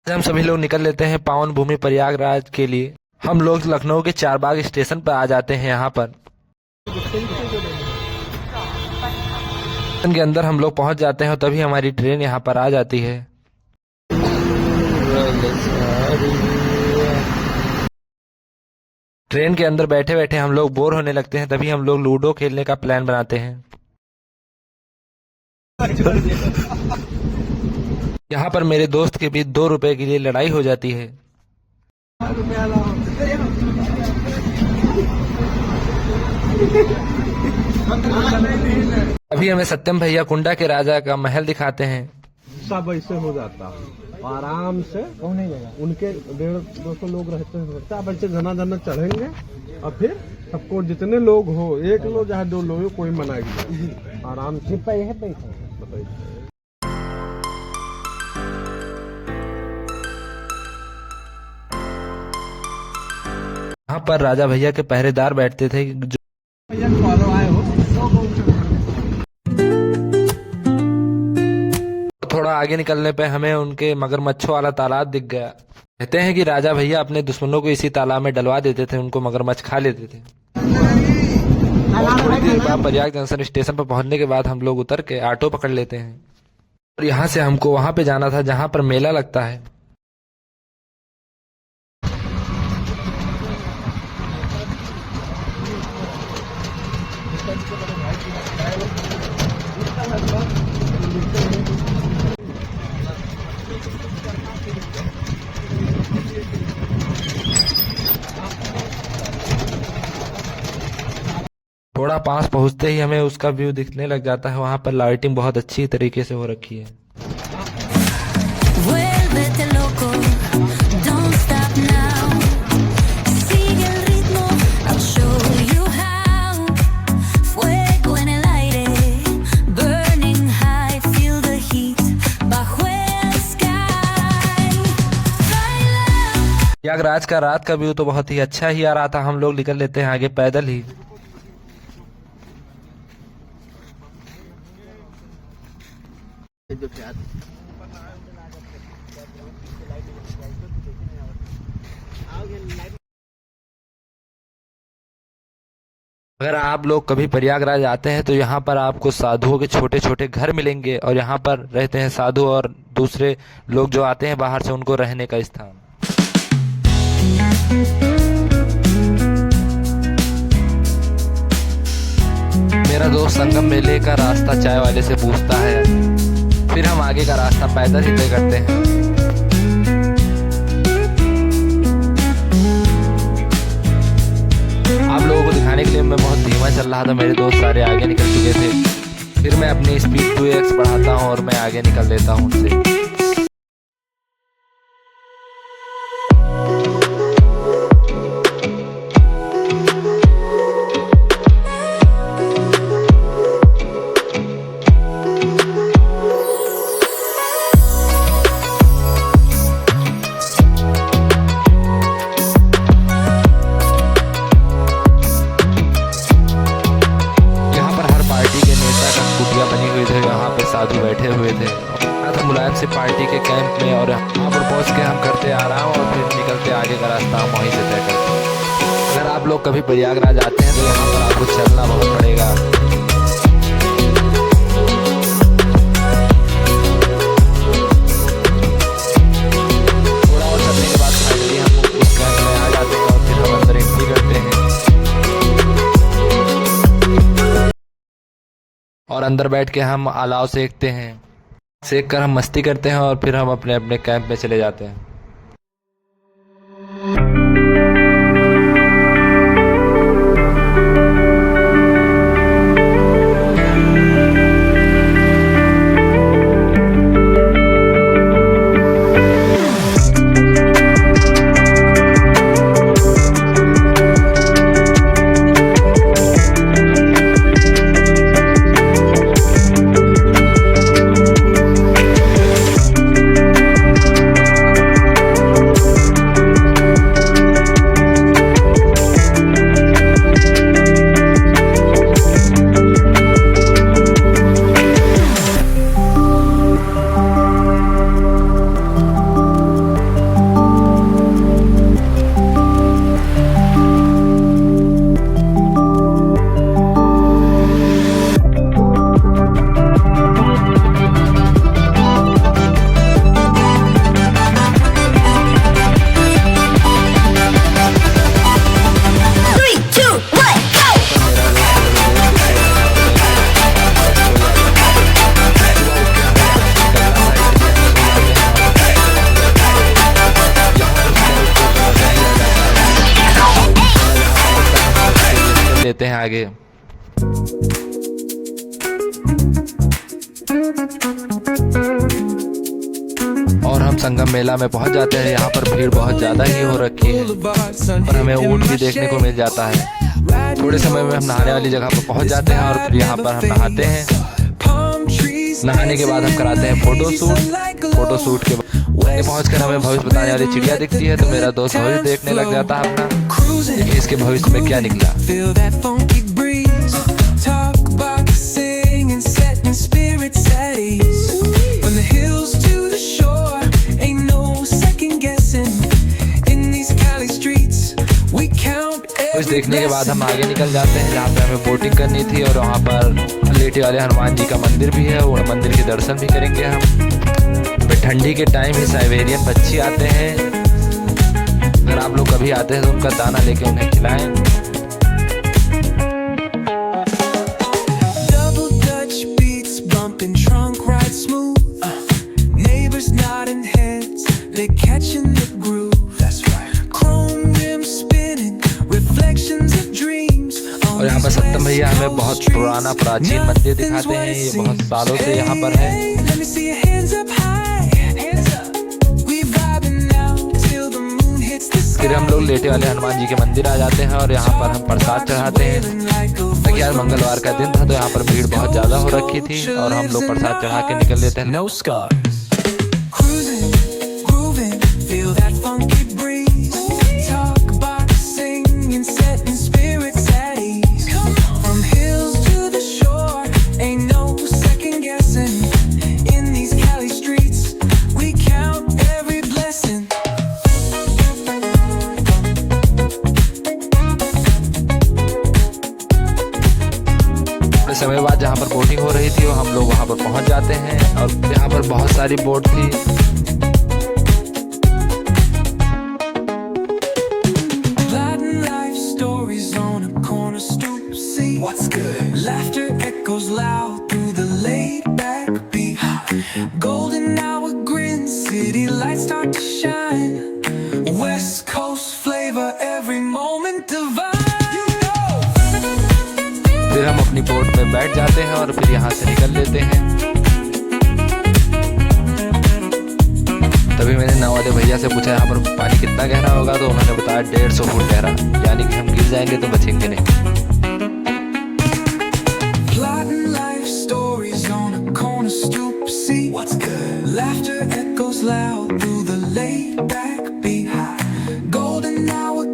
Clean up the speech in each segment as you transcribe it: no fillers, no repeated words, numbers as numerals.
हम सभी लोग निकल लेते हैं पावन भूमि प्रयागराज के लिए। हम लोग लखनऊ के चारबाग स्टेशन पर आ जाते हैं। यहाँ पर स्टेशन के अंदर हम लोग पहुंच जाते हैं, तभी हमारी ट्रेन यहाँ पर आ जाती है। ट्रेन के अंदर बैठे बैठे हम लोग बोर होने लगते हैं, तभी हम लोग लूडो खेलने का प्लान बनाते हैं। यहाँ पर मेरे दोस्त के बीच 2 रुपए के लिए लड़ाई हो जाती है। अभी हमें सत्यम भैया कुंडा के राजा का महल दिखाते हैं। सब ऐसे हो जाता है आराम से। उनके 150-200 लोग रहते हैं। आप ऐसे घना घना चढ़ेंगे और फिर सबको जितने लोग हो, 1 लोग चाहे 2 लोग हो, कोई मनाएगी आराम से। बताइए यहाँ पर राजा भैया के पहरेदार बैठते थे जो थोड़ा आगे निकलने पे हमें उनके मगरमच्छों वाला तालाब दिख गया। कहते हैं कि राजा भैया अपने दुश्मनों को इसी तालाब में डलवा देते थे, उनको मगरमच्छ खा लेते थे। और थोड़ी देर बाद प्रयाग जंक्शन स्टेशन पर पहुंचने के बाद हम लोग उतर के ऑटो पकड़ लेते हैं और यहाँ से हमको वहां पे जाना था जहां पर मेला लगता है। थोड़ा पास पहुंचते ही हमें उसका व्यू दिखने लग जाता है। वहां पर लाइटिंग बहुत अच्छी तरीके से हो रखी है। प्रयागराज का रात का व्यू तो बहुत ही अच्छा ही आ रहा था। हम लोग निकल लेते हैं आगे पैदल ही। अगर आप लोग कभी प्रयागराज आते हैं तो यहाँ पर आपको साधुओं के छोटे छोटे घर मिलेंगे और यहाँ पर रहते हैं साधु और दूसरे लोग जो आते हैं बाहर से, उनको रहने का स्थान। मेरा दोस्त संगम मेले का रास्ता चाय वाले से पूछता है, फिर हम आगे का रास्ता पैदल ही तय करते हैं। आप लोगों को दिखाने के लिए मैं बहुत धीमा चल रहा था, मेरे दोस्त सारे आगे निकल चुके थे। फिर मैं अपनी स्पीड 2x बढ़ाता हूँ और मैं आगे निकल लेता हूँ उनसे। साधु बैठे हुए थे। तो मुलायम से पार्टी के कैंप में और यहाँ पर पहुँच के हम करते आराम और फिर निकलते आगे का रास्ता हम वहीं से तय करते। अगर आप लोग कभी प्रयागराज आते हैं तो यहाँ पर आपको चलना बहुत पड़ेगा। थोड़ा और चलने के बाद फाइनली हम उस कैंप में आ जाते हैं और फिर हम अंदर एंट्री करते हैं और अंदर बैठ के हम अलाव सेकते हैं। सेक कर हम मस्ती करते हैं और फिर हम अपने अपने कैंप में चले जाते हैं। चलते हैं आगे। और हम संगम मेला में पहुंच जाते हैं। यहाँ पर भीड़ बहुत ज्यादा ही हो रखी है और हमें ऊंट भी देखने को मिल जाता है। थोड़े समय में हम नहाने वाली जगह पर पहुंच जाते हैं और फिर यहाँ पर हम नहाते हैं। नहाने के बाद हम कराते हैं फोटो शूट के बाद पहुंचकर हमें भविष्य बताने वाली चिड़िया दिखती है, तो मेरा दोस्त भविष्य देखने लग जाता है अपना। देखिए इसके भविष्य में क्या निकला। कुछ देखने के बाद हम आगे निकल जाते हैं जहाँ पे हमें बोटिंग करनी थी और वहाँ पर लेटे वाले हनुमान जी का मंदिर भी है, वो मंदिर के दर्शन भी करेंगे हम। फिर ठंडी के टाइम ही साइबेरियन पक्षी आते हैं, अगर आप लोग कभी आते हैं तो उनका दाना लेके उन्हें खिलाएं। और यहाँ पर सत्यम भैया हमें बहुत पुराना प्राचीन मंदिर दिखाते हैं, ये बहुत सालों से यहाँ पर है। फिर हम लोग लेटे वाले हनुमान जी के मंदिर आ जाते हैं और यहाँ पर हम प्रसाद चढ़ाते हैं। ताकि आज मंगलवार का दिन था तो यहाँ पर भीड़ बहुत ज्यादा हो रखी थी और हम लोग प्रसाद चढ़ा के निकल लेते हैं। समय बाद जहाँ पर बोटिंग हो रही थी हम लोग वहाँ पर पहुँच जाते हैं और यहाँ पर बहुत सारी बोट थी। फिर हम अपनी बोट में बैठ जाते हैं और फिर यहाँ से निकल लेते हैं। तभी मैंने नाव वाले भैया से पूछा यहाँ पर पानी कितना गहरा होगा, तो उन्होंने बताया 150 फुट गहरा, यानी कि हम गिर जाएंगे तो बचेंगे नहीं।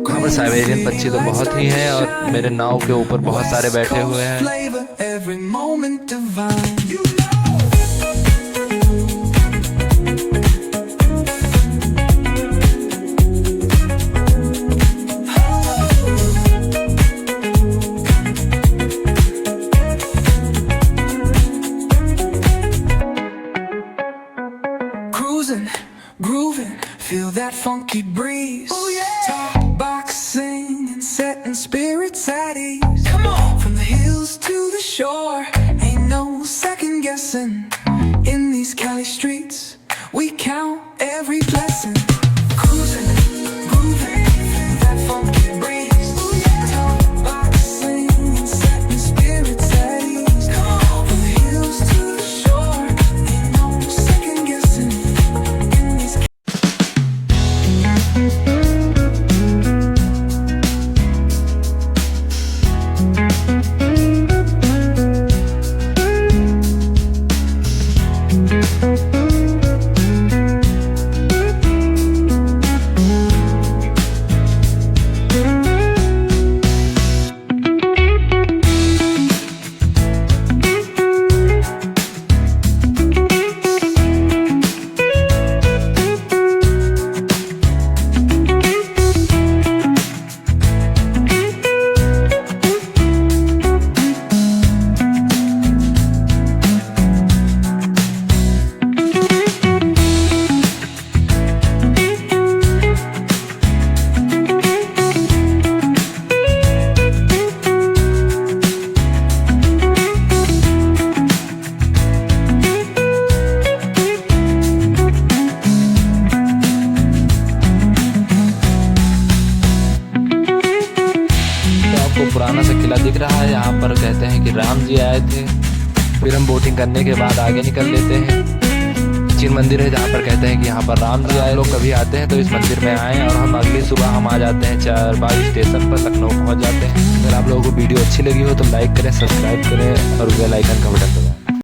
यहाँ पर साइबेरियन पक्षी तो बहुत ही हैं और मेरे नाव के ऊपर बहुत सारे बैठे हुए हैं। Grooving, feel that funky breeze. Oh yeah. Talk boxing and setting spirits at ease. Come on, from the hills to the shore, ain't no second guessing. In these Cali streets, we count every blessing. Cruising, grooving, feel that funky breeze. Oh yeah. Talk boxing and setting spirits at ease. Come on, from the hills to the shore, ain't no second guessing. फिर हम boating करने के बाद आगे निकल लेते हैं। प्राचीन मंदिर है जहाँ पर कहते हैं कि यहाँ पर राम जी आए। लोग कभी आते हैं तो इस मंदिर में आए, और हम अगली सुबह हम आ जाते हैं 4 स्टेशन पर, लखनऊ पहुँच जाते हैं। अगर आप लोगों को वीडियो अच्छी लगी हो तो लाइक करें, सब्सक्राइब करें और बेल आइकन का बटन दबाएं।